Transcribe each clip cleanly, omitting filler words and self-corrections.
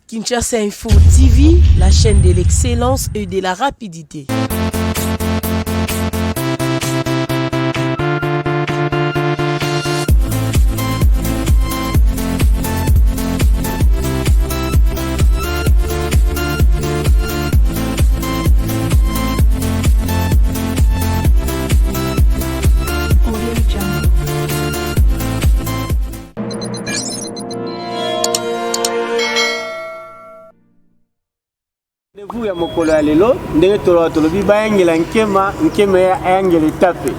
Kinshasa Info TV, la chaîne de l'excellence et de la rapidité. Vous ya mokolo ya lelo ndenge tolobi bayangela nkema ya ayangela tape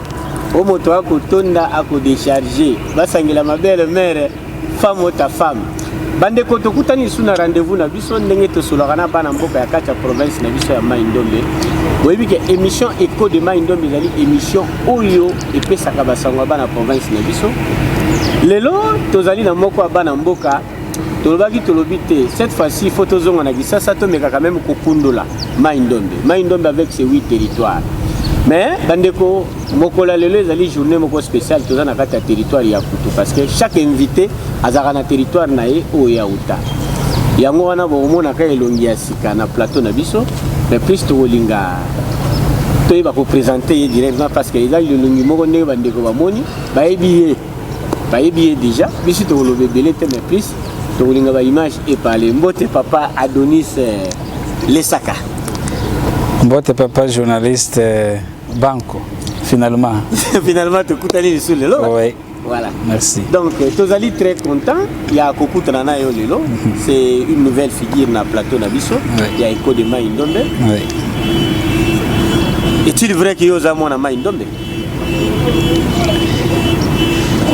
o moto akotonda akodécharger basangela mabele mère femme ou ta femme bande ko tokutani suna rendez-vous na biso ndenge tosolaka na bana mboka ya kati ya province na biso ya Mai Ndombe boyebi ke émission Écho de Mai Ndombe ezali émission oyo epesaka basango bana province na biso lelo tozali na moko ya bana mboka tolobaki tolobite cette fois-ci il faut tozonga na Kisasa to meka quand même kokundola Mai Ndombe avec ses 8 territoires mais bandeko mokola lelo ezali journée moko spéciale toza na kati ya territoire ya Kutu parce que chaque invité azaka na territoire na ye o ya uta yango wana bomona ka elongi ya sika na plateau na biso mais plus tolinga toyeba ko présenter directement parce que ezali elongi moko ndenge bandeko bamoni bayebi déjà biso tolobe belete mais plus tolinga ba image et parler mbote papa Adonis Lesaka mbote papa journaliste Banco finalement tu kutali sur lelo oui voilà merci donc tozali très content il y a kokutana na yo lelo c'est une nouvelle figure na plateau na biso il y a Écho de Mai Ndombe oui est-il vrai que yo za mona Mai Ndombe?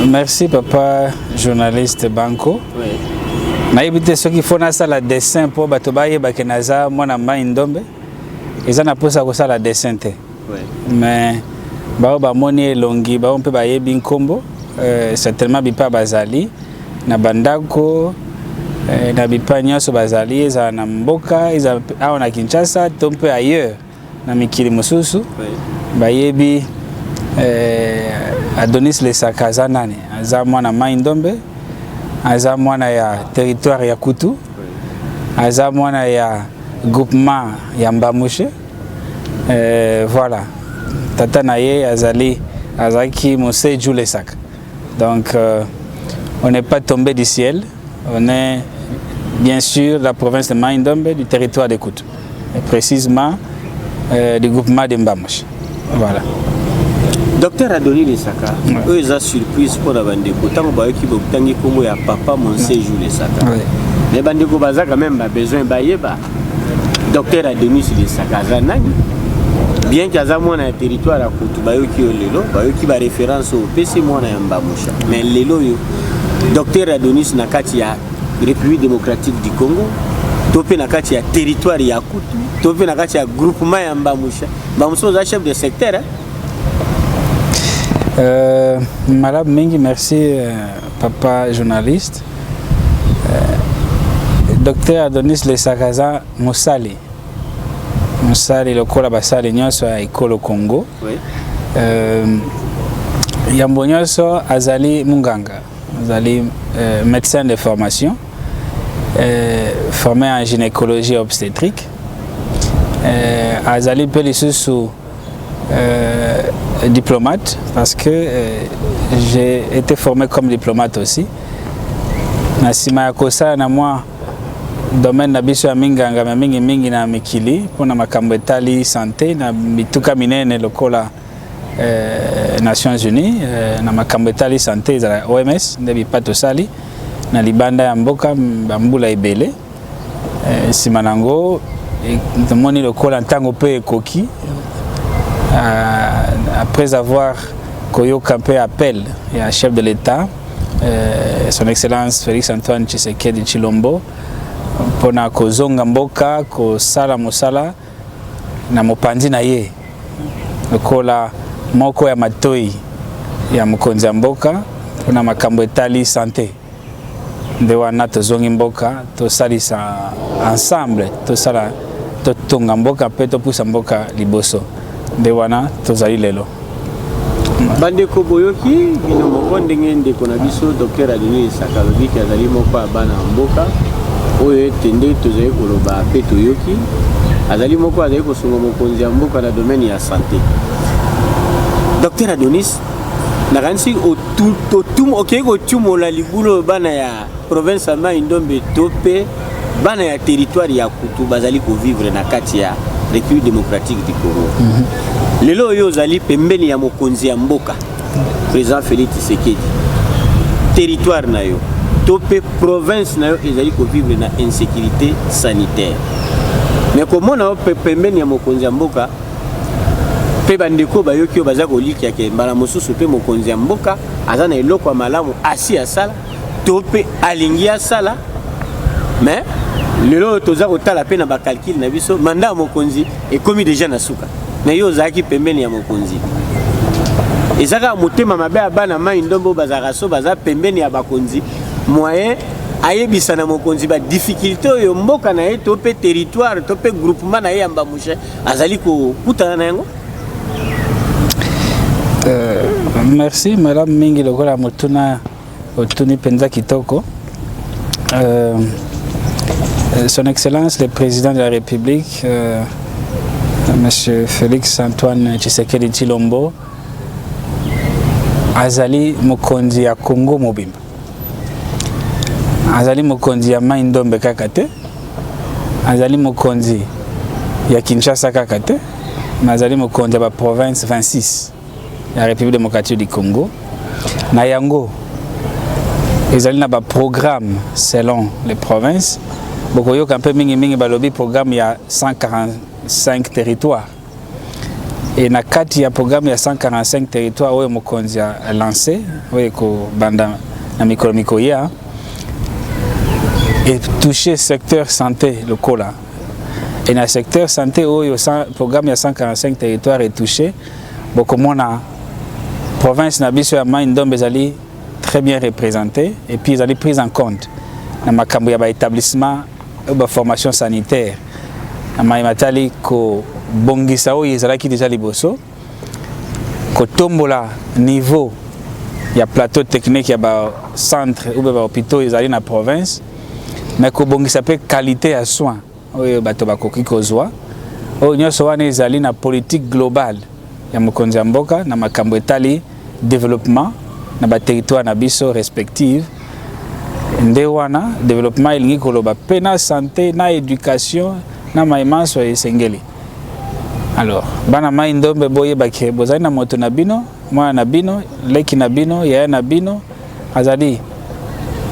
Merci papa journaliste Banco oui naibite soki fona sala dessin pour bato bayeba ke naza mwana Mai Ndombe eza na posa ko sala dessin te mais bao bamoni elongi bao mpe bayebi nkombo certainement bipa bazali na bandako na bipa nyonso bazali eza na mboka eza awa na Kinshasa to mpe ailleurs na mikili mosusu bayebi Adonis Lesaka aza nani aza mwana Mai Ndombe aza mwana ya territoire ya Kutu aza mwana ya groupement ya Mbamushe voilà tata naye azaki Moseju Lesaka donc on n'est pas tombé du ciel on est bien sûr la province de Mai Ndombe du territoire de Kutu et précisément du groupement de Mbamushe voilà. Docteur Adonis Lesaka, eux ils ont surprise pour la bandeko. Tant que qui botangi comme ya papa Moseju Lesaka. Mais bandeko baza quand même besoin bayeba. Docteur Adonis Lesaka zanani. Bien qu'il y a mon territoire à Kutu bayoki lelo, bayoki ba référence au PC mona ya Mbamusha. Mais lelo yo Docteur Adonis nakati ya République démocratique du Congo. Topé nakati ya territoire ya Kutu, topé nakati ya groupement ya Mbamusha. Mbamusha za chef de secteur. Malab mingi merci papa journaliste Docteur Adonis Lesaka Mosali lokola basali nyonso ya ekolo Congo yambo nyonso azali munganga azali médecin de formation formé en gynécologie obstétrique azali pe lisusu diplomate parce que j'ai été formé comme diplomate aussi. Nasima ya kosa na moi domaine na biso ya minganga mingi na mikili pona makambo etali santé na bituka minene lokola Nations Unies na makambo etali santé za OMS ndebi pato sali na libanda ya mboka bambula ebele simanango tomoni lokola ntango pe ekoki après avoir koyoka mpe appel ya chef de l'État son excellence Félix Antoine Tshisekedi Tshilombo pona kozonga mboka kosala mosala na mopanzi na ye lokola moko ya matoi ya mokonzi ya mboka pona makambo etali santé nde wana tozongi mboka tosalisa ensemble tosala totonga mboka mpe topusa mboka liboso nde wana tozali lelo bandeko boyoki bino moko ndenge ndeko na biso Docteur Adonis Lesaka lobiki azali moko ya bana mboka oyo tende tozali koloba pe toyoki azali moko azali kosunga mokonzi ya mboka na domaine ya santé. Docteur Adonis nakanisi okei kotumola libulu bana ya province ya Mai Ndombe to pe bana ya territoire ya Kutu bazali kovivre na kati ya République démocratique du Congo. Lelo oyo ozali pembeni ya mokonzi ya mboka président Félix Tshisekedi, territoire na yo to pe province na yo ezali kovivre na insécurité sanitaire. Mais comment na pembeni ya mokonzi ya mboka pe bandeko bayoki baza koliki yake mbala mosusu pe mokonzi ya mboka aza na eloko ya malamu asi ya sala to pe alingi ya sala. Mais lelo toza kotala pe na ba calcul na biso mandat ya mokonzi ekomi déjà na suka na yo ozaki pembeni ya mokonzi ezaka motema mabe ya bana Mai Ndombe bazaka so baza pembeni ya bakonzi moyen ayebisa na mokonzi ba difficulté oyo mboka na ye to pe territoire to pe groupement na ye ya Mbamouche azali kokutana na yango. Merci madame mingi lokola motuna otuni penza kitoko. Son Excellence le président de la République Monsieur Félix Antoine Tshisekedi Tshilombo azali mokonzi ya Congo mobimba, azali mokonzi ya Mai Ndombe kaka te, azali mokonzi ya Kinshasa kaka te, azali mokonzi ya ba province 26 ya République démocratique du Congo. Na yango ezali na ba programme selon les provinces. Bokoyo kampe mingi balobi programme ya 145 territoires. Et na kati ya programme ya 145 territoires oyo mokonzi a lancé oyo ko banda na mikolo ya et toucher secteur santé lokola. Et na secteur santé oyo programme ya 145 territoires est touché. Bokomona province na biso ya Mai Ndombe ezali très bien représentée et puis ezali prise en compte na makambo ya ba établissement ba formation sanitaire na maimatali ko bongisa oyo ezalaki déjà liboso ko tombola niveau ya plateau technique ya ba centre ou ba hôpitaux ezali na province mais ko bongisa pe qualité ya soins oyo bato bakoki kozwa oyo nyonso wana ezali na politique globale ya mokonzi ya mboka na makambo etali développement na ba territoire na biso respective. Nde wana développement elingi koloba pe na santé na éducation na maimanso esengeli. Alors bana Mai Ndombe boye bake bozali na moto na bino mwana na bino leki na bino yaya na bino azali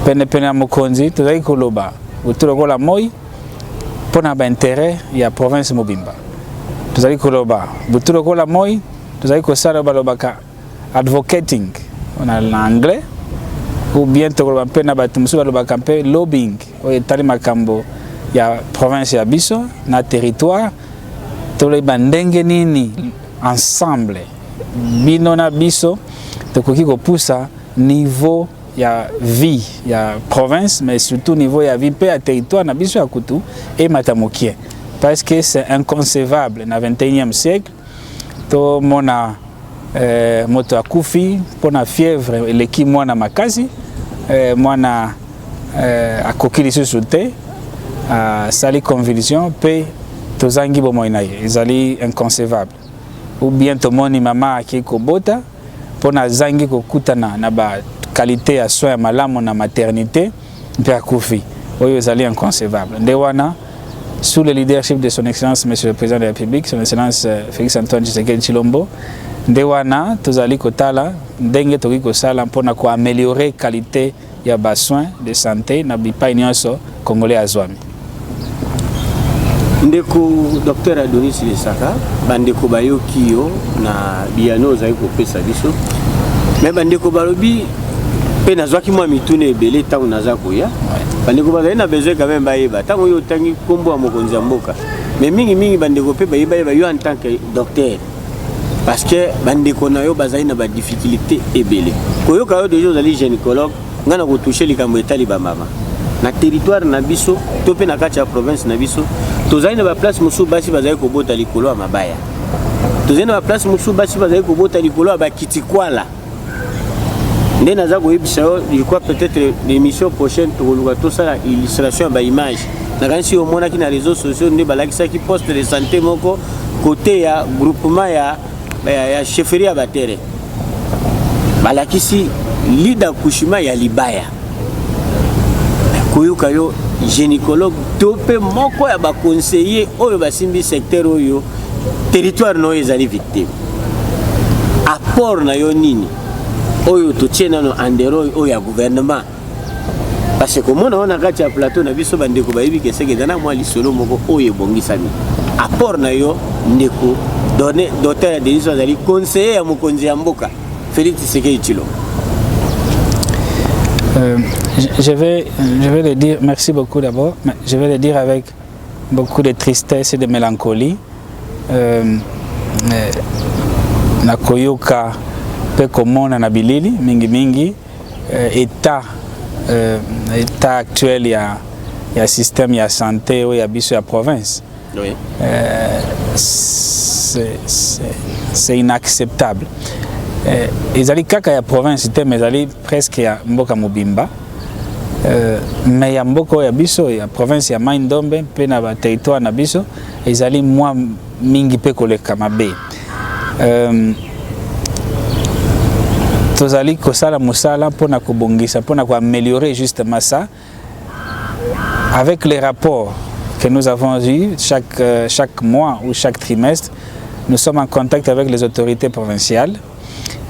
pene ya mokonzi tozali koloba utulokola moi pona ba intérêt ya province mobimba. Tozali koloba utulokola moi tozali kosala balobaka advocating en anglais ou bien tokoloba mpe na bato mosusu balobaka mpe lobbying oyo etali makambo ya province ya biso na territoire toloba ndenge nini ensemble bino na biso tokoki kopusa niveau ya vie ya province mais surtout niveau ya vie mpe ya territoire na biso ya Kutu et matamokie parce que c'est inconcevable na 21e siècle to mona moto akufi pona fièvre eleki mwana makasi mwana akoki lisusu te sali convulsion pe tozangi bomoi na ye ezali inconcevable ou bien tomoni mama aki kobota pona zangi kokutana na ba qualité ya soin ya malamu na maternité mpe akufi oyo ezali inconcevable. Nde wana sous le leadership de son excellence monsieur le président de la République son excellence Félix Antoine Tshisekedi Tshilombo nde wana tozali kotala ndenge toki kosala mpona ko améliorer qualité ya ba soins de santé na bipai nyonso congolais azwami. Ndeko Docteur Adonis Lesaka bandeko bayoki yo na biano ozali kopesa biso mais bandeko balobi pe nazwaki mwa mitune ebele ntango naza koya bandeko bazali na besoin quand même bayeba ntango oyo otangi kombo ya mokonzi ya mboka mais mingi bandeko pe bayeba yo en tant que docteur parce que bandeko na yo bazali na ba difficulté ebele koyoka yo déjà ozali gynécologue ngana kotoucher likambo etali ba mama na territoire na biso to pe na kati ya province na biso tozali na ba place mosusu basi bazali kobota likolo ya mabaya tozali na ba place mosusu basi bazali kobota likolo ya bakitikwala Nde naza koyebisa yo ilikuwa peut-être l'émission prochaine tokoluka tosala illustration ya baimage nakanisi omonaki na réseaux sociaux nde balakisaki poste de santé moko côté ya groupement ya chefferie ya batere balakisi lit d'accouchement ya libaya koyoka yo gynécologue to mpe moko ya baconseiller oyo basimbi secteur oyo territoire no ezali victime apport na yo nini oyo totie nano andero oyo ya gouvernement parce que komona ona kati ya plateau na biso bandeko bayibi ke seke dana mwa lisolo moko oyo ebongisami apport na yo ndeko donné docteur Denis azali conseiller ya mokonzi ya mboka Félix Tshisekedi Tshilombo. Je vais le dire, merci beaucoup d'abord, mais je vais le dire avec beaucoup de tristesse et de mélancolie. Na koyoka pe komona na bilili mingi état actuel ya système ya santé ou ya biso ya province. Oui. C'est inacceptable. Ezali kaka ya province te mais ezali presque ya mboka mobimba. Mais ya mboka ya biso ya province ya Mai Ndombe pe na ba territoire na biso ezali mwa mingi pe koleka mabe. Tozali kosala musala pona kobongisa pona ko améliorer justement ça avec les rapports que nous avons eu chaque mois ou chaque trimestre. Nous sommes en contact avec les autorités provinciales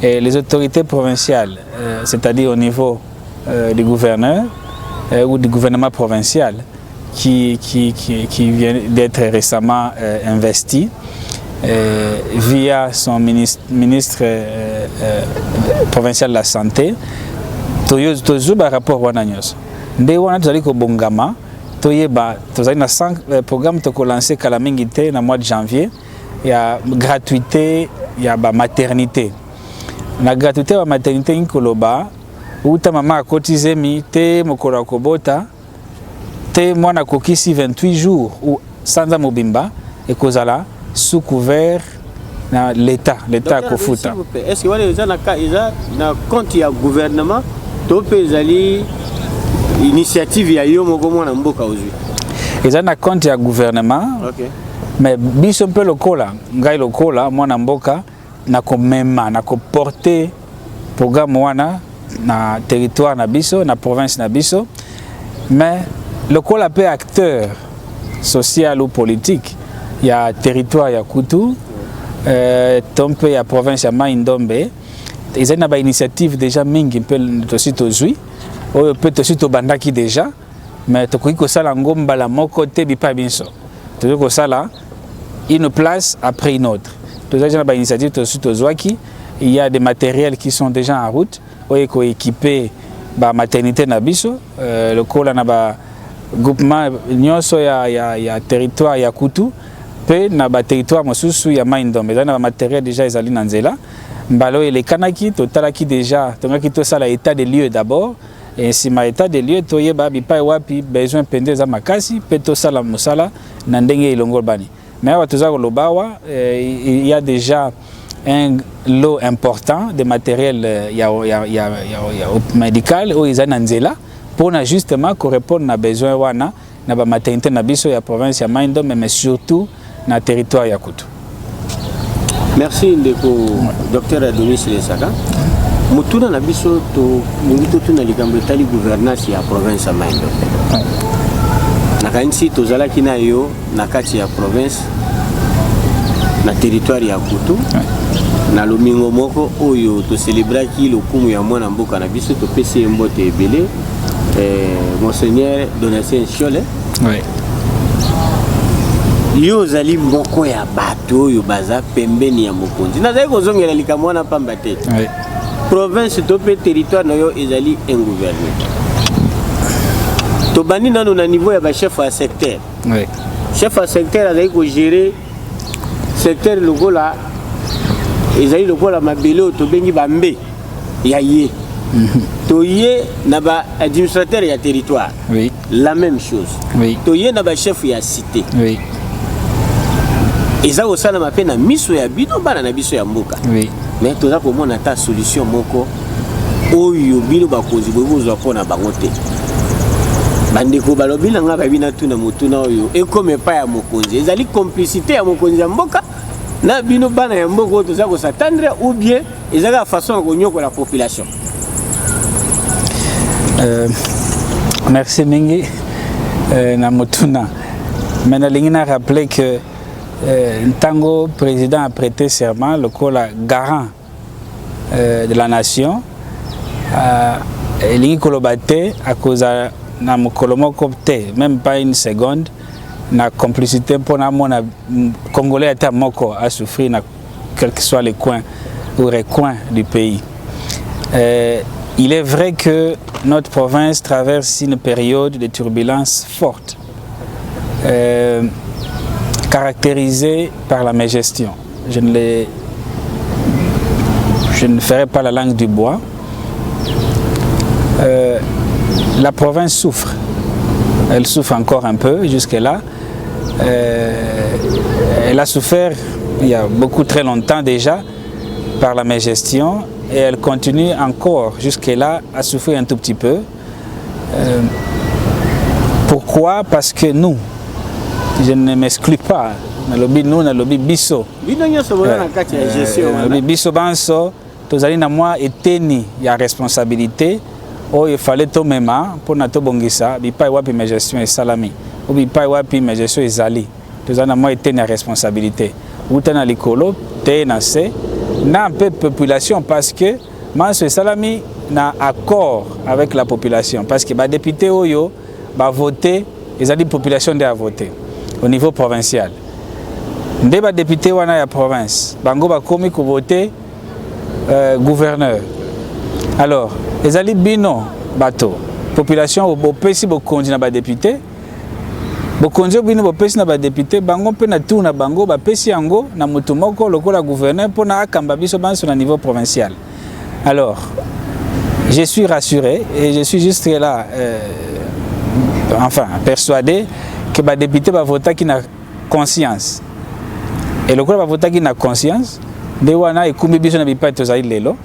et les autorités provinciales, c'est-à-dire au niveau du gouverneur ou du gouvernement provincial qui vient d'être récemment investi via son ministre provincial de la santé. Tozuba rapport wana nyos. Nde wana tozali ko bongama toyeba tozali na programme toko lancer kala mingi te na mois de janvier ya gratuité ya ba maternité. Na gratuité ba maternité nkoloba uta mama akotize mi te mokolo kobota te mwana kokisi 28 jours ou sanza mobimba et kozala sous couvert na l'état kofuta. Est-ce que wale eza na compte ya gouvernement to pe ezali initiative ya yo moko mwana mboka ozwi? Eza na compte ya gouvernement. OK. Mais biso mpe lokola ngai lokola mwana mboka na komema na ko porter programme wana na territoire na biso na province na biso. Mais lokola pe acteur social ou politique ya territoire ya Kutu tompe ya province ya Mai Ndombe ils ont ba initiative déjà mingi pe tosi tozui oyo pe tosi to bandaki déjà mais tokoki ko sala ngomba la moko te bipa binso tokoki ko sala une place après une autre. Déjà ba initiative tosi tozwaki il y a des matériels qui sont déjà en route oyo ko équiper ba maternité na biso le kola na ba groupement nyonso ya territoire ya Kutu pe na ba territoire mosusu ya Mai Ndombe na ba matériel déjà ezali na nzela mbalo ele kanaki totalaki déjà tongaki to sala état des lieux d'abord et si ma état des lieux toyeba bipai wapi besoin pende za makasi pe to sala musala na ndenge ilongol bani mais wa toza kolobawa il y a déjà un lot important de matériel médical ou izana nzela pour justement correspondre na besoin wana na ba maternité na biso ya province ya Mai Ndombe mais surtout na territoire ya Kutu. Merci ndeko docteur Adonis Lesaka. Mutuna na biso to mungi tuna likambo etali gouvernance ya province ya Mai Ndombe. Na kanisi tozalaki na yo na kati ya province na territoire ya Kutu. Na lomingo moko oyo to célébraki lokumu ya mwana mboka na biso to pesi mbote ebele Monseigneur Donatien Chole. Oui. Yo zali moko ya bato oyo baza pembeni ya mokonzi. Nazali kozongela likambo wana pamba te. Oui. Province to pe territoire na yo ezali ingouverné. To bani nano na niveau ya ba chef à secteur. Oui. Chef à secteur azali ko gérer secteur lokola ezali lokola mabelo to bengi bambe ya ye. To ye na ba administrateur ya territoire. Oui. La même chose. Oui. To ye na ba chef ya cité. Oui. Eza osala mape na miso ya bino bana na biso ya mboka. Oui. Mais toza komona ta solution moko oyo bino bakozi bokozwa pona bango te bandeko balobi na nga babina tuna motuna oyo ekome pa ya mokonzi ezali complicité ya mokonzi ya mboka na bino bana ya mboka oyo toza kosatandre ou bien ezaka façon ya konyokola population. Merci mingi na motuna. Mais nalingi na rappeler que Ntango président a prêté serment le garant de la nation elingi kolobate à cause na mokolomo kopte même pas une seconde na complicité pour na mona congolais ata moko a souffrir na quel que soit les coins ou recoins du pays. Il est vrai que notre province traverse une période de turbulence forte caractérisée par la mégestion. Je ne ferai pas la langue du bois. La province souffre. Elle souffre encore un peu jusque-là. Elle a souffert il y a beaucoup très longtemps déjà par la mégestion et elle continue encore jusque-là à souffrir un tout petit peu. Pourquoi? Parce que nous, je ne m'exclus pas, nous, nalobi biso. Biso banso, tozali na moi eteni ya responsabilité. Oh, il fallait tout même pour na to bongisa, bipai wapi ma gestion et salami. Ou bipai wapi ma gestion et zali. Tozali na moi eteni ya responsabilité. Utana likolo, te na se, na un peu de population parce que manso et salami na accord avec la population parce que ba député oyo ba voter, ils ont dit population de a voter au niveau provincial. Nde ba député wana ya province, bango ba komi ko voter gouverneur. Alors, ils ont dit bino bateau, population au pesi bo kondi na ba député. Bo kondi bino bo pesi na ba député, bango pe na tout na bango ba pesi yango na mutu moko lokola gouverneur pour na akamba biso banso na niveau provincial. Alors, je suis rassuré et je suis juste là enfin persuadé que ba député ba voter qui na conscience. Et le ba voter qui na conscience, de wana ekumbi biso na bipai tozali lelo.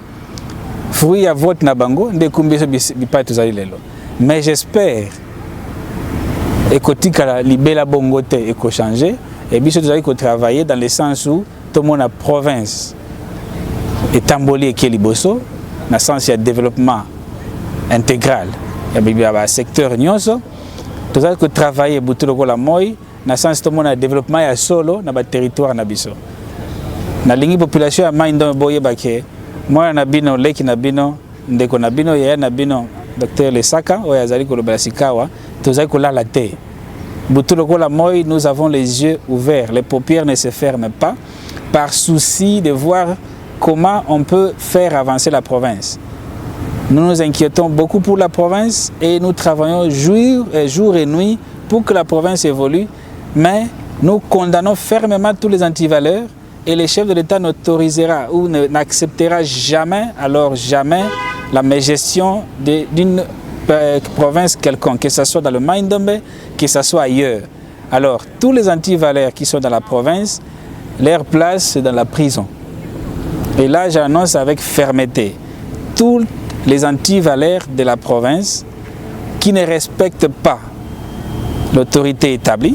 Fruit à vote na bango, de ekumbi biso bipai tozali lelo. Mais j'espère et kotika libela bongo te et ko changer et biso tozali ko travailler dans le sens où tout le monde a province et tamboli et liboso na sens ya développement intégral. Il y a un secteur nyonso. Tout ça que travailler pour tout le monde moi, na sens tout le monde a développement ya solo na ba territoire na biso. Na lingi population ya maindo boye bake. Moi na bino leki na bino ndeko na bino ya na bino Dr Lesaka o yazali ko lobalasikawa tozali ko la te. Butu lokola moi nous avons les yeux ouverts, les paupières ne se ferment pas par souci de voir comment on peut faire avancer la province. Nous nous inquiétons beaucoup pour la province et nous travaillons jour et nuit pour que la province évolue, mais nous condamnons fermement tous les antivaleurs et le chef de l'État n'autorisera ou n'acceptera jamais, alors jamais, la mégestion d'une province quelconque, que ce soit dans le Maïndombe, que ce soit ailleurs. Alors, tous les antivaleurs qui sont dans la province, leur place c'est dans la prison. Et là, j'annonce avec fermeté, tous les antivaleurs de la province qui ne respectent pas l'autorité établie,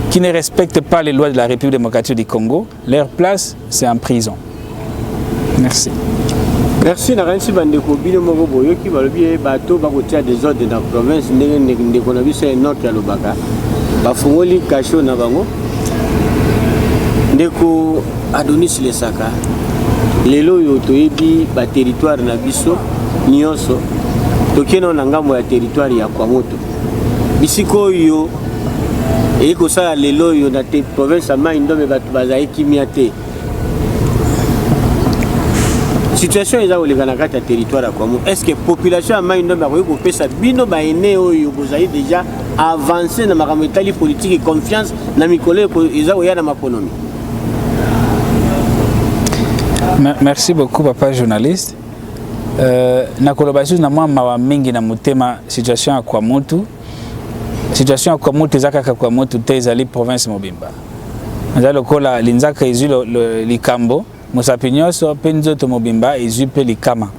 qui ne respectent pas les lois de la République démocratique du Congo, leur place, c'est en prison. Merci. Merci. Naransi bandeko bino moko boyo ki balobi bato bakotia des ordres dans la province ndeko na biso enoki ya lobaka bafungoli kasho na bango ndeko Adonis Lesaka lelo yo toyebi ba territoire na biso nyonso tokeno na ngambo ya territoire ya Kwamoto bisiko yo eko sala lelo yo na te province ya Maindombe bato bazali kimia te. Situation est dans le territoire à Kwamoto. Est-ce que la population a Maindombe a fait ça bino ba ene oyo bozali déjà avancé dans ma politique et confiance na mikolo eza oya na makonomi. Merci beaucoup papa journaliste. Na collaboration na moi mawa mingi na mutema situation à Kwamoto. Situation à Kwamoto ezaka ka Kwamoto te ezali province mobimba. Nzalo lokola linzaka izilo likambo Musapinyoso penzo to mobimba izupe likama.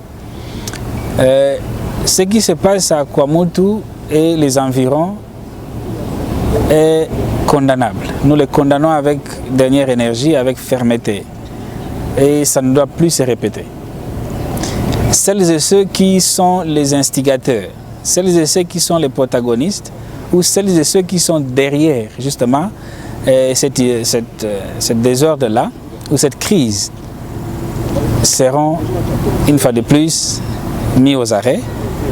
Ce qui se passe à Kwamutu et les environs est condamnable. Nous le condamnons avec dernière énergie, avec fermeté. Et ça ne doit plus se répéter. Celles et ceux qui sont les instigateurs, celles et ceux qui sont les protagonistes, ou celles et ceux qui sont derrière, justement, cette désordre-là, ou cette crise, seront, une fois de plus, mis aux arrêts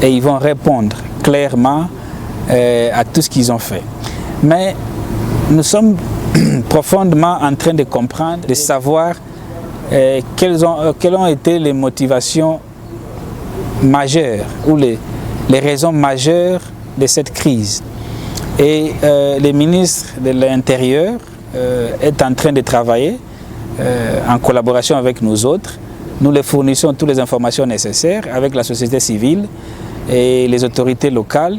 et ils vont répondre clairement à tout ce qu'ils ont fait. Mais nous sommes profondément en train de comprendre, de savoir quelles ont été les motivations majeures ou les raisons majeures de cette crise. Et le ministre de l'Intérieur est en train de travailler en collaboration avec nous autres. Nous les fournissons toutes les informations nécessaires avec la société civile et les autorités locales.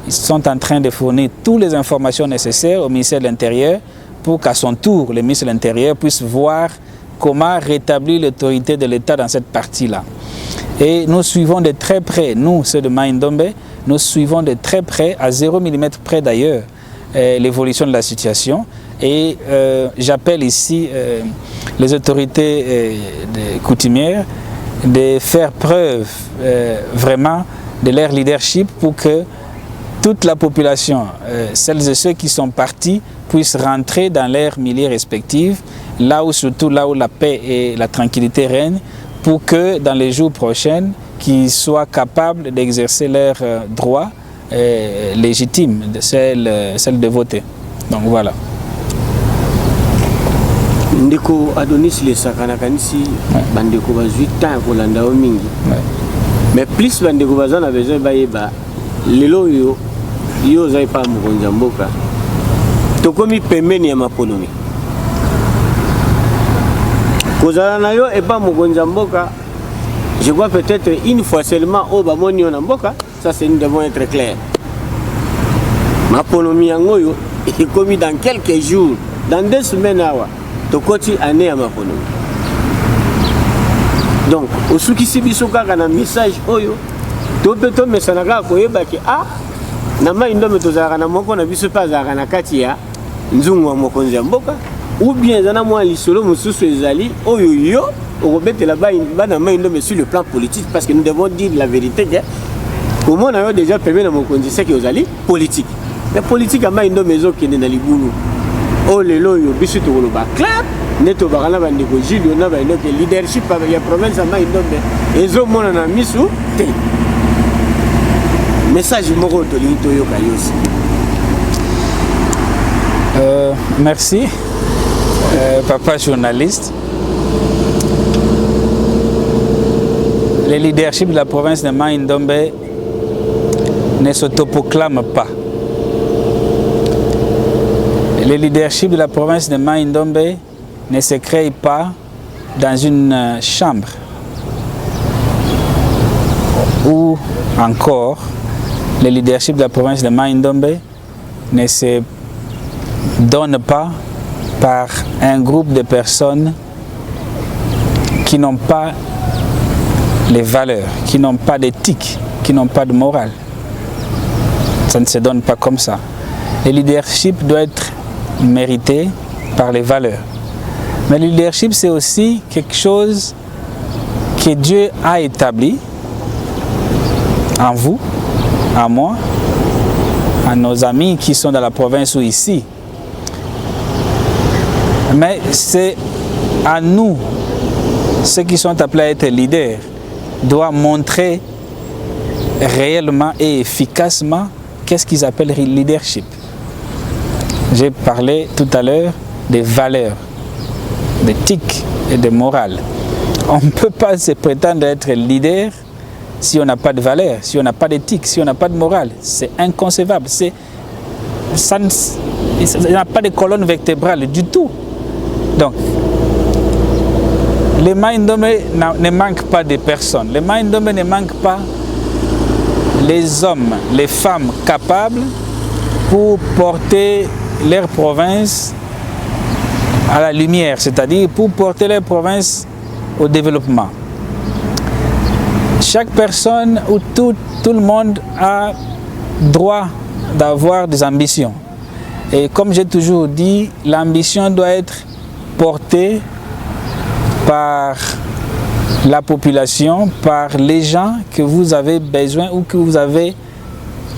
Ils sont en train de fournir toutes les informations nécessaires au ministère de l'Intérieur pour qu'à son tour, le ministre de l'Intérieur puisse voir comment rétablir l'autorité de l'État dans cette partie-là. Et nous suivons de très près, nous, ceux de Mai-Ndombe, nous suivons de très près, à 0 mm près d'ailleurs, l'évolution de la situation. Et j'appelle ici les autorités coutumières de faire preuve vraiment de leur leadership pour que toute la population, celles et ceux qui sont partis, puissent rentrer dans leurs milieux respectifs, surtout là où la paix et la tranquillité règnent, pour que dans les jours prochains, qu'ils soient capables d'exercer leurs droits légitimes, celle de voter. Donc voilà. Ndeko Adonis le sakanakanisi bandeko bazwi temps kolanda o mingi. Mais plus bandeko bazana besoin bayeba lelo yo zai pa mukonza mboka. Tokomi pembeni ya maponomi. Kozala na yo e pa mukonza mboka. Je crois peut-être une fois seulement au bamoni na mboka, ça c'est nous devons être clair. Maponomi yango yo est commis dans quelques jours, dans 2 semaines awa. Tokoti année à maponomi. Donc, au soukisi biso kaka na message oyo, to peto mesanaka koyeba ki na Mai-Ndombe tozalaka na moko na biso pa zalaka na kati ya nzungu wa mokonzi ya mboka, ou bien zana mwa lisolo mosusu ezali oyo yo okobetela bana Mai-Ndombe sur le plan politique, parce que nous devons dire la vérité que comment on a déjà permis na mokonzi c'est que ozali politique. La politique à Mai-Ndombe ezokende na libulu. Oh lelo yo biso to koloba clair neto bakana bandeko Julio na ba inoke leadership ya province ya Mai-Ndombe ezo mona na misu te. Message moko to lito yo kayosi. Merci papa journaliste. Le leadership de la province de Mai-Ndombe ne s'autoproclame pas. Le leadership de la province de Mai-Ndombe ne se crée pas dans une chambre ou encore le leadership de la province de Mai-Ndombe ne se donne pas par un groupe de personnes qui n'ont pas les valeurs, qui n'ont pas d'éthique, qui n'ont pas de morale. Ça ne se donne pas comme ça. Le leadership doit être mérité par les valeurs. Mais le leadership, c'est aussi quelque chose que Dieu a établi en vous, en moi, à nos amis qui sont dans la province ou ici. Mais c'est à nous, ceux qui sont appelés à être leaders, doivent montrer réellement et efficacement qu'est-ce qu'ils appellent leadership. J'ai parlé tout à l'heure des valeurs, d'éthique et de morale. On ne peut pas se prétendre être leader si on n'a pas de valeurs, si on n'a pas d'éthique, si on n'a pas de morale. C'est inconcevable. Il n'y a pas de colonne vertébrale du tout. Donc, les Mai-Ndombe ne manquent pas de personnes. Les Mai-Ndombe ne manquent pas les hommes, les femmes capables pour porter leur province à la lumière, c'est-à-dire pour porter leur province au développement. chaque personne ou tout le monde a droit d'avoir des ambitions. Et comme j'ai toujours dit, l'ambition doit être portée par la population, par les gens que vous avez besoin ou que vous avez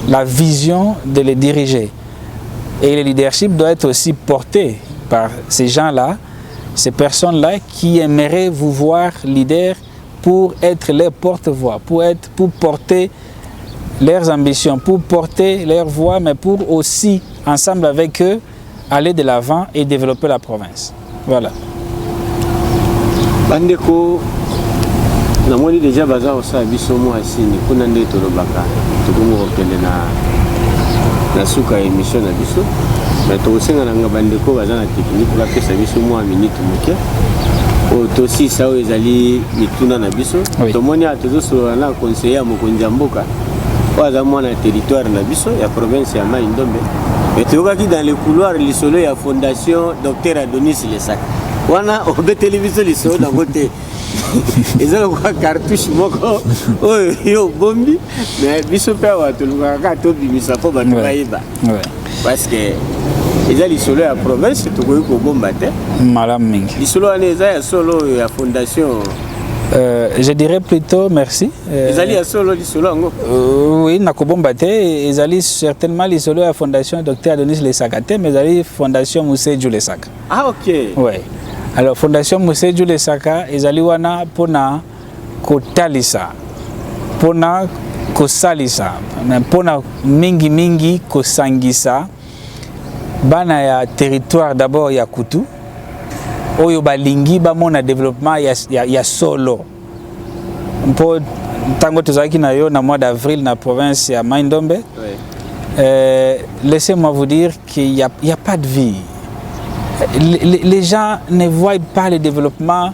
la vision de les diriger. Et le leadership doit être aussi porté par ces gens-là, ces personnes-là qui aimeraient vous voir leader pour être les porte-voix, pour porter leurs ambitions, pour porter leur voix, mais pour aussi, ensemble avec eux, aller de l'avant et développer la province. Voilà. Bandeko, namoni déjà baza osa biso mo asini kuna nde tolobaka tokomo kokende na suka émission na biso mais tosenga na bandeko baza na technique ba pesa biso mo a minute moke o to si sa o ezali mituna na biso tomoni atozo so na conseiller mokonzi mboka waza mo na territoire na biso ya province ya Mai Ndombe et tokaki dans le couloir lisolo ya fondation Dr Adonis Lesaka wana obe télévision lisolo na côté ezala kwa cartouche moko oyo yo bombi mais biso pe wa tolukaka to bimisa po ba bayeba parce que ezali solo ya province tokoyi ko bomba te malam mingi lisolo ane ezali solo ya fondation je dirais plutôt merci ezali ya solo lisolo ngo oui na ko bomba te ezali certainement lisolo ya fondation Dr Adonis Lesaka te mais ezali fondation Moussédjou Lesaka. Ah OK ouais. Alors fondation Moussédjou Lesaka ezali wana pona kotalisa pona kosalisa pona mingi kosangisa bana ya territoire d'abord ya Kutu oyo balingi bamona développement ya solo mpo tango tozaki na yo na mois d'avril na province ya Mai Ndombe. Laissez-moi vous dire qu'il y a pas de vie. Les gens ne voient pas le développement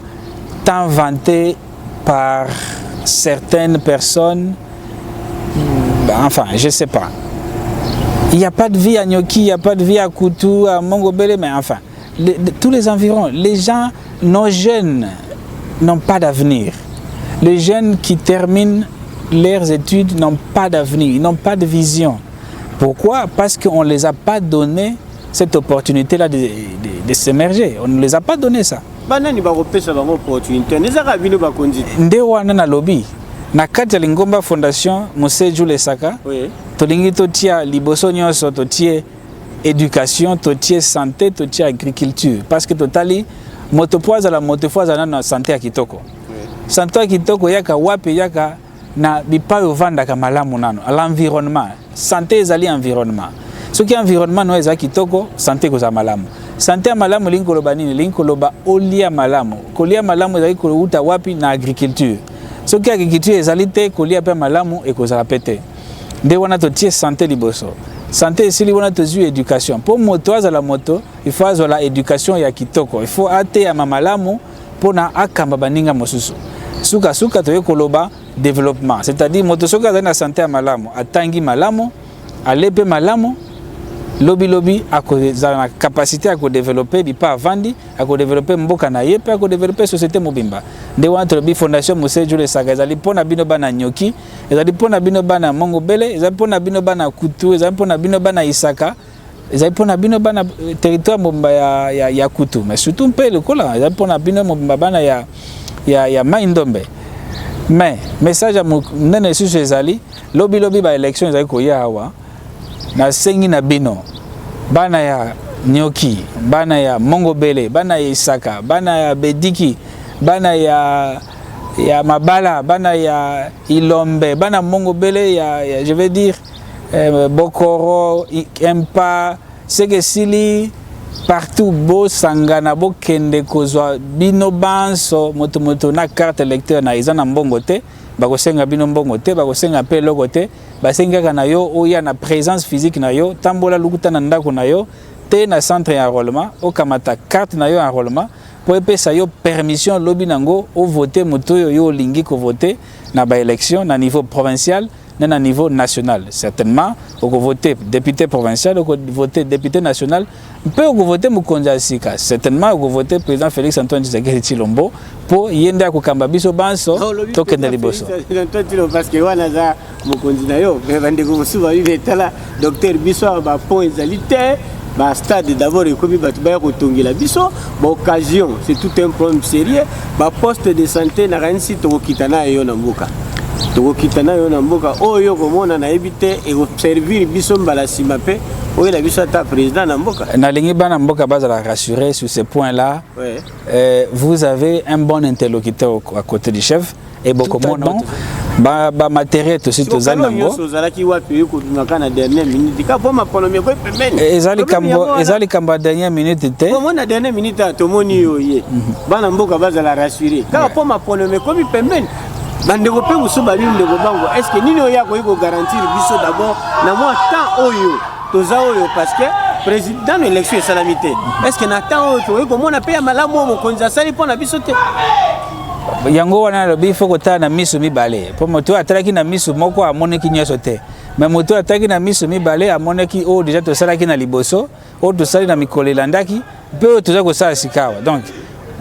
tant vanté par certaines personnes. Enfin, je ne sais pas. Il n'y a pas de vie à Nyoki, il n'y a pas de vie à Kutu, à Mongobele, mais enfin, tous les environs, les gens, nos jeunes, n'ont pas d'avenir. Les jeunes qui terminent leurs études n'ont pas d'avenir, ils n'ont pas de vision. Pourquoi? Parce qu'on ne les a pas donné cette opportunité-là de s'émerger. On ne les a pas donné ça. Ndewana na lobby. Na kati ya Lingomba Fondation Moussédjou Lesaka. Tolingi totia liboso nyonso totie éducation, totie santé, totie agriculture. Parce que totali motopoza la motofoza na santé ya kitoko. Santé ya kitoko yaka wapi yaka na bipayo vanda ka malamu nano. L'environnement. Santé ezali environnement. Ce qui est environnement no eza kitoko, santé koza malamu. Santé malamu linkoloba nini? Linkoloba olia malamu. Kolia malamu ezali koluta wapi na agriculture. Ce qui est agriculture ezali te kolia pe malamu ekozala pete. Nde wana totie santé liboso. Santé esili wana tozu éducation. Pour moto azala moto, il faut azala éducation ya kitoko. Il faut ate ya mamalamu pona akamba baninga mosusu. Suka toye koloba développement. C'est-à-dire moto soka azali na santé ya malamu, atangi malamu, alepe malamu, lobby a la capacité à développer di pas vandi à développer mboka na yepe à développer société mobimba de wanto bi fondation Moussédjou Lesaka ezali pona bino bana Nyoki ezali pona bino bana Mongobele ezali pona bino bana Kutu ezali pona bino bana Isaka ezali pona bino bana territoire mobimba ya Kutu mais surtout mpe lokola ezali pona bino mobimba bana ya Mai Ndombe. Mais message à nene susu ezali lobby ba élection ezali koya awa na sengi na bino bana ya Nyoki, bana ya Mongobele, bana ya Isaka, bana ya Bediki, bana ya Mabala, bana ya Ilombe, bana Mongobele ya je vais dire Bokoro, Empa, Segesili, partout bo sangana bo kende kozwa bino banso moto na carte électeur na izana mbongo te bakosenga bino mbongo te bakosenga pe logo te basenga na yo oya na présence physique na yo tambola lukuta na ndako na yo te na centre d'enrôlement okamata carte na yo enrôlement pour epesa yo permission lobi nango au voter moto yo lingi ko voter na ba élection na niveau provincial na niveau national. Certainement au voter député provincial, au voter député national, peut au voter Mukonza Sika. Certainement au voter président Félix Antoine Tshisekedi Tshilombo pour yenda ko kamba biso banso tokende liboso. Parce que wana za Mukonzi na yo bande ko suba bibetala docteur biso ba point zalité ba stade d'abord ekomi batu ba ko tongela biso ba occasion, c'est tout un problème sérieux ba poste de santé na ransi to kitana yo na mboka. Tokokitana yo na mboka oyo komona na ebite e servir biso mbala sima pe oyo la biso ata président na mboka na lingi bana mboka baza la rassurer sur ce point là. Ouais. Vous avez un bon interlocuteur à côté du chef et beaucoup bon ba matériel to sito za nango sozalaki wapi ko tunakana dernière minute ka po maponomie ko pembeni ezali kamba dernière minute te ko mona dernière minute to moni yo ye bana mboka baza la rassurer ka po maponomie ko pembeni bandeko pe musuba ndeko bango est-ce que nini oya ko garantir biso d'abord na moi temps oyo toza oyo parce que président de l'élection salamité est-ce que na temps oyo ko mona pe ya malamu mo konza sali pona biso te yango wana lobi faut ko ta na misu mibale po moto atalaki na misu moko amoneki nyoso te mais moto ataki na misu mibale amoneki o déjà to salaki na liboso o to sali na mikolo landaki pe toza ko sala sikawa. Donc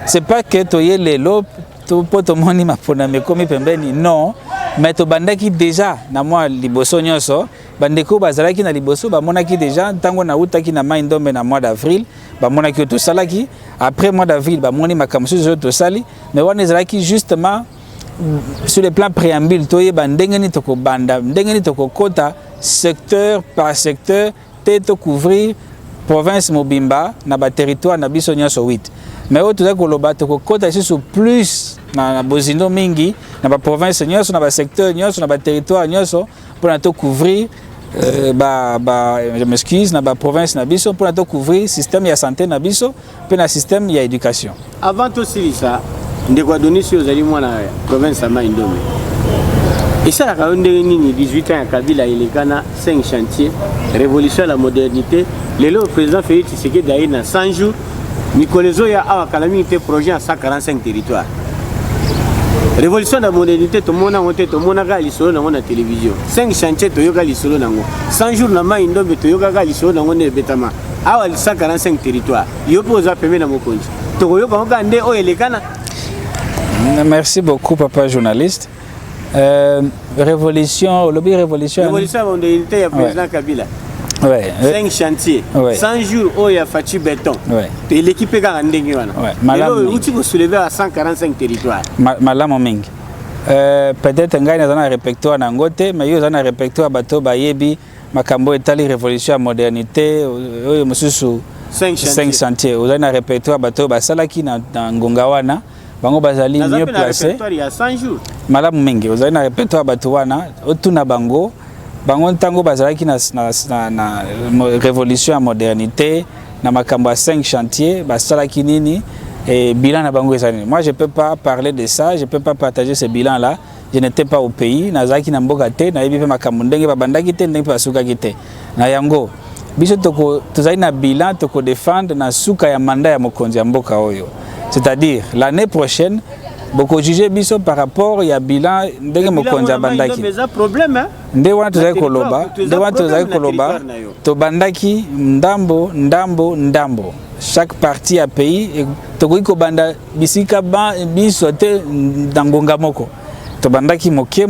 c'est pas que to yele lop to poto moni mapona mekomi pembeni non, mais to bandaki déjà na moi liboso nyoso bandeko bazalaki na liboso ba monaki déjà tango na utaki na mai ndombe na mois d'avril ba monaki to salaki après mois d'avril ba moni makamsu zo to sali mais wana ezalaki justement sur le plan préambule to yeba ndengeni to ko banda ndengeni to ko kota secteur par secteur te to couvrir province mobimba na ba territoire na biso nyoso 8. Mais au tout cas, ko kota sur plus na bozindo mingi na ba province nyoso na ba secteur nyoso na ba territoire nyoso pour na to couvrir je m'excuse na ba province na biso pour na to couvrir système ya santé na biso pe na système ya éducation. Avant tout ça ndeko donner sur ozali mwana province ya Mai-Ndombe. Et ça la kaonde nini 18 ans ya Kabila ilekana 5 chantiers révolution à la modernité le président Félix Tshisekedi a na 100 jours Mikolezo ya awa calamité projet à 145 territoires. Révolution de la modernité, tout le monde a monté, tout le monde a lisolo dans la télévision. 5 chantiers, tout le monde a lisolo dans 100 jours, na Mai-Ndombe, tout le monde a lisolo dans le Betama. Awa 145 territoires. Il pose à payer dans mon compte. Tout le monde a dit, oh, il est cana. Merci beaucoup, papa journaliste. Révolution, lobby révolution. Révolution de la modernité, il y a président Kabila. Ouais. 5 chantiers, ouais. 100 jours où il y a Fachi béton. Ouais. Et l'équipe est en Ndengwana. Ouais. Tu peux soulever à 145 territoires. Malam mingi. Peut-être ngai na zana répertoire na ngote, mais yo zana répertoire bato bayebi makambo etali révolution à modernité, oyo mususu 5 chantiers. Yo zana répertoire bato basalaki na ngonga wana, bango bazali mieux placé. Il y a 100 jours. Malam mingi, yo zana répertoire bato wana, otuna bango bango ntango bazalaki na révolution à modernité na makambo 5 chantiers basalaki nini et bilan na bango ezali. Moi je peux pas parler de ça, je peux pas partager ce bilan là. Je n'étais pas au pays, nazaki na mboka te na yebi pe makambo ndenge babandaki te ndenge basukaki te. Na yango biso toko tozali na bilan toko défendre na suka ya mandat ya mokonzi ya mboka oyo. C'est-à-dire l'année prochaine beaucoup juger biso par rapport ya bilan ndenge mokonzi abandaki nde wana tozali koloba to bandaki ndambo chaque partie ya pays tokoki kobanda bisika biso te ndangonga moko to bandaki mokie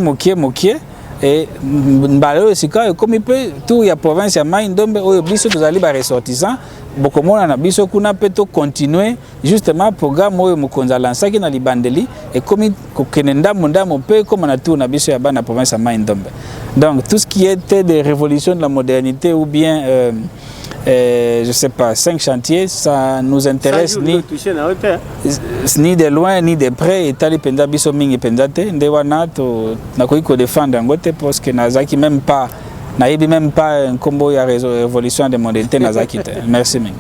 et mbalo sika comme peut tout ya province ya Mai-Ndombe oyo biso tozali ba ressortissant bokomona na biso kuna peto continuer justement programme oyo mokonza lansaki na libandeli et comme kokenenda ndamo pe comme na tour na biso ya bana province ya Mai-Ndombe. Donc tout ce qui était des révolutions de la modernité ou bien je sais pas 5 chantiers ça nous intéresse ni de loin ni de près et tali penda biso mingi pendate nde wana to nakoki ko défendre ngote parce que nazaki même pas nayebi même pas un combo ya révolution de modernité nazaki te. Merci mingi.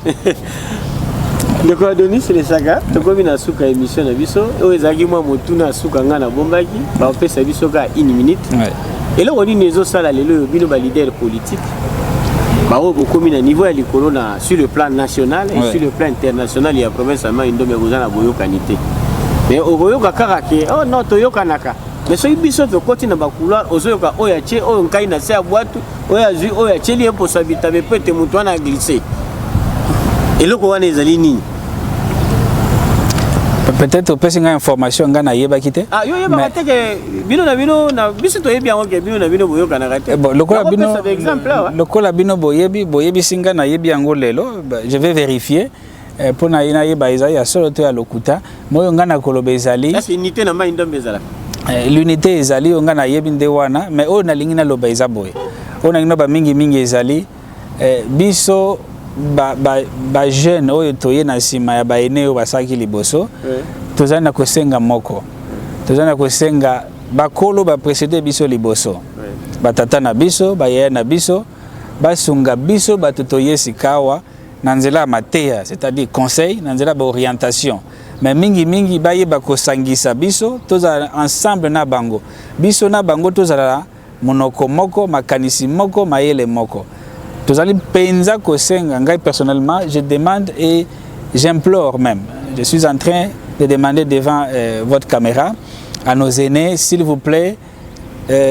Le coordonné c'est les saga to komi na suka émission na biso o ezaki mwa motuna suka ngana bombaki ba opesa biso ka 1 minute. Ouais. Et là on dit nezo sala lelo bino ba leader politique Bah au commune niveau il corona sur le plan national et sur le plan international il y a province à Mai-Ndombe bozana boyo kanité. Mais au boyo kaka ke oh non toyo kanaka. Mais so ibiso to koti na bakula ozoyoka oya che oyo nkai na se abwatu oya zui oya che li impo sabita be pete mutu ana glisser. Eloko wana ezali nini? Peut-être au pessinga information ngana yeba kité. Ah yo yeba kate ke bino na biso to yebi yango ke bino na bino boyo kana kate. Bon lokola bino boyebi singa na yebi yango lelo je vais vérifier pour na ina yeba ezali ya solo to ya lokuta moyo ngana koloba ezali. Est-ce unité na Mai-Ndombe ezala? L'unité ezali ngana yebi nde wana mais o na lingi na loba ezaboye. O na ngino ba mingi ezali biso ba jeune oyo toye na sima ya ba ene oyo basaki liboso tozali na kosenga moko tozali na kosenga bakolo ba précéder biso liboso batata na biso bayaya na biso basunga biso bato toyesi kawa na nzela mateya c'est-à-dire conseil na nzela ba orientation mais mingi bayeba kosangisa biso tozala ensemble na bango biso na bango tozala monoko moko makanisi moko mayele moko. Tozali penza kosenga ngai personnellement je demande et j'implore même. Je suis en train de demander devant votre caméra à nos aînés s'il vous plaît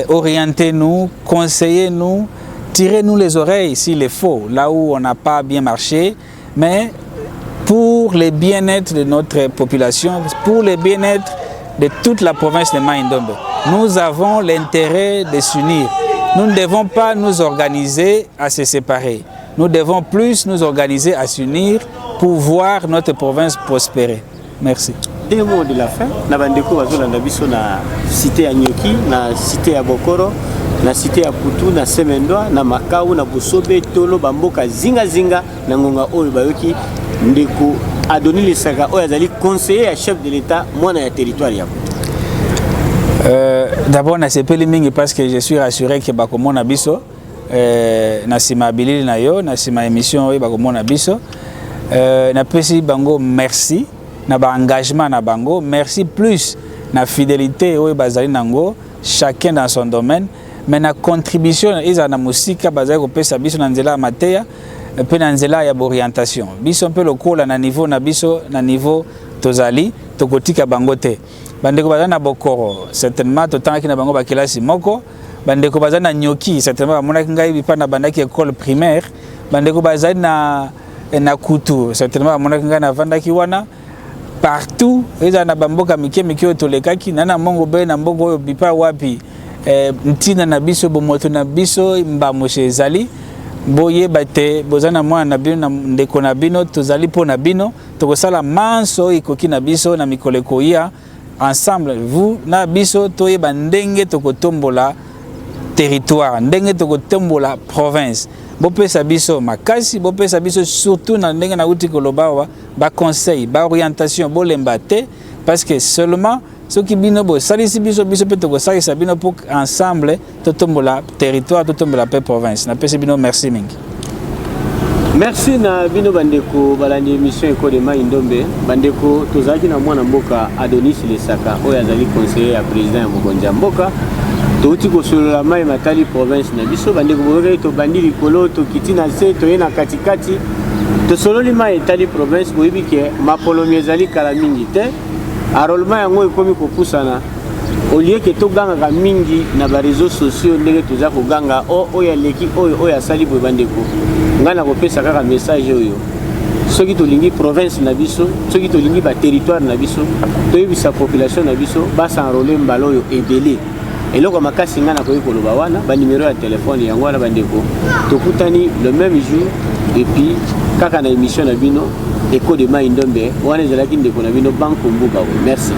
orientez-nous, conseillez-nous, tirez-nous les oreilles s'il est faux là où on n'a pas bien marché mais pour le bien-être de notre population, pour le bien-être de toute la province de Mai-Ndombe. Nous avons l'intérêt de s'unir. Nous ne devons pas nous organiser à se séparer. Nous devons plus nous organiser à s'unir pour voir notre province prospérer. Merci. Deux mots de la fin. Nabandeko bazolanda biso na cité ya Nyoki, na cité ya Bokoro, na cité ya Putu, na Semendwa, na Makau, na Bosobe, Tolo, Bamboka, Zinga, na Ngonga oyo bayoki ndeko Adoni Lesaka oyo azali conseiller ya chef de l'État mwana ya territoire ya. D'abord, na sepeli mingi parce que je suis rassuré que bakomona biso na sima bilili na yo na sima émission oyo bakomona biso na pesi bango merci na ba engagement na bango merci plus na fidélité oyo bazali nango chacun dans son domaine mais na contribution eza na musika bazali kopesa biso na nzela ya mateya pe na nzela ya orientation biso mpe lokola na niveau na biso na niveau tozali tokotika bango te. Bandeko bazana na Bokoro certainement totangaki na bango ba kelasi moko bandeko bazana na Nyoki certainement bamonaki ngai bipa na bandaki école primaire bandeko bazana na Kutu certainement bamonaki ngai na vandaki wana partout eza na bamboka mike oyo tolekaki na mongo be na mboko oyo bipa wapi ntina na biso bomoto na biso mbamoshe ezali boye bate bozana mwana na bino na ndeko na bino tozali po na bino tokosala manso ikoki na biso na mikoleko ya ensemble vous na biso toyeba ndenge tokotombola territoire ndenge tokotombola province bopesa biso makasi bopesa biso surtout na ndenge na uti koloba ba conseil ba orientation bolemba te parce que seulement ce qui bino bo salisi biso pe tokosalisa bino pour ensemble totombola territoire totombola pe province na pesa bino merci mingi. Merci na bino bandeko balandi émission Écho de Mai-Ndombe bandeko tozaki na mwana mboka Adonis Lesaka oyo azali conseiller ya président ya Mokonzi ya mboka touti kosolola mai matali province na biso bandeko boyoki to bandi likolo to kiti na se to ye na katikati to sololi mai etali province boyebi ke mapolomi ezali kala mingi te arolema yango ekomi kopusana au lieu que to ganga mingi na ba réseaux sociaux ndenge toza ko ganga oyo aleki oyo asali boye bandeko ngana kopesa kaka message oyo soki tolingi province na biso soki tolingi ba territoire na biso toyebisa population na biso basa enrôler mbala oyo ebele eloko makasi ngana koyi koloba wana ba numéro ya téléphone yango wana bandeko tokutani le même jour et puis kaka na émission na bino Écho de Mai-Ndombe wana ezalaki ndeko na bino Banko Mbuka. Merci.